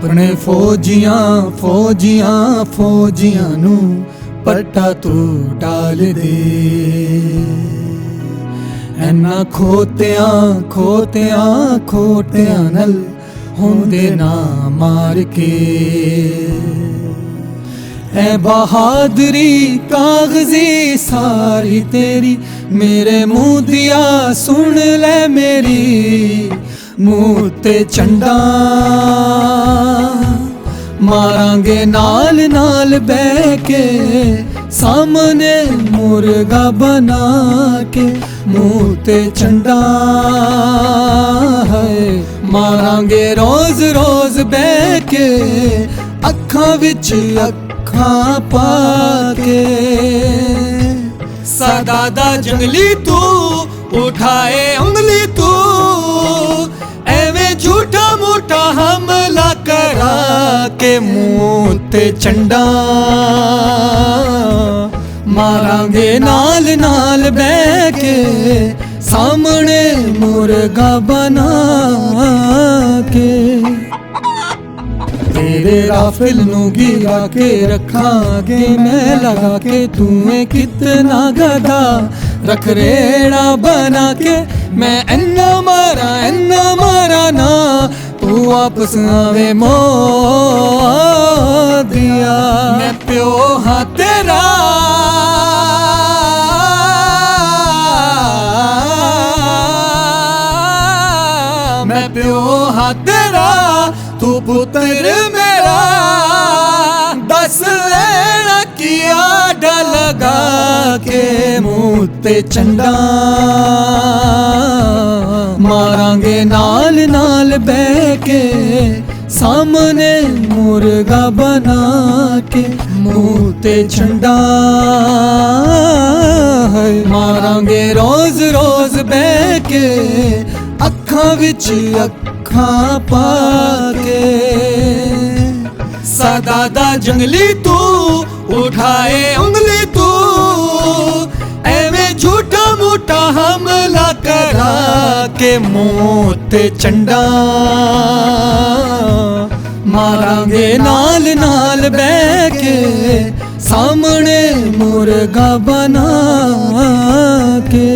अपने फौजियां फौजियां फौजियां नू पट्टा तू डाल दे। इन्ना खोतियां खोतियां खोतियां नल होंदे ना मार के। ऐ बहादुरी कागजी सारी तेरी, मेरे मुंह दिया सुन ले मेरी। मुंह ते चंडा मारांगे नाल नाल बह के, सामने मुर्गा बना के। मुंह ते चंडा है मारांगे रोज रोज बह के, अखां विच अखां पाके। सदादा जंगली तू उठाए उंगली तू, एवें झूठा मूठा हमला करा के। मुंह ते चंडा मारांगे नाल नाल बह के, सामने मुर्गा बना के। तेरे राफिल नू गिरा के रखांगे मैं लगा के, तूं कितना गधा रख रेड़ा बना के। मैं इन्ना मारा ना, तू वापस आवे मो दिया। मैं प्यो हाँ तेरा, मैं प्यो हाँ तेरा, तू पुत्र मेरा। दस लेना किया डर लगा के। मुंह ते चंडा मारांगे नाल नाल बह के, सामने मुर्गा बना के। मुंह ते चंडा है मारांगे रोज रोज बह के, अखां विच अखां पाके। सदादा जंगली तू उठाए उंगली तू, एवें झूठा मूठा हमला करा के। मुंह ते चंडा मारांगे नाल नाल बह के, सामने मुर्गा बना के।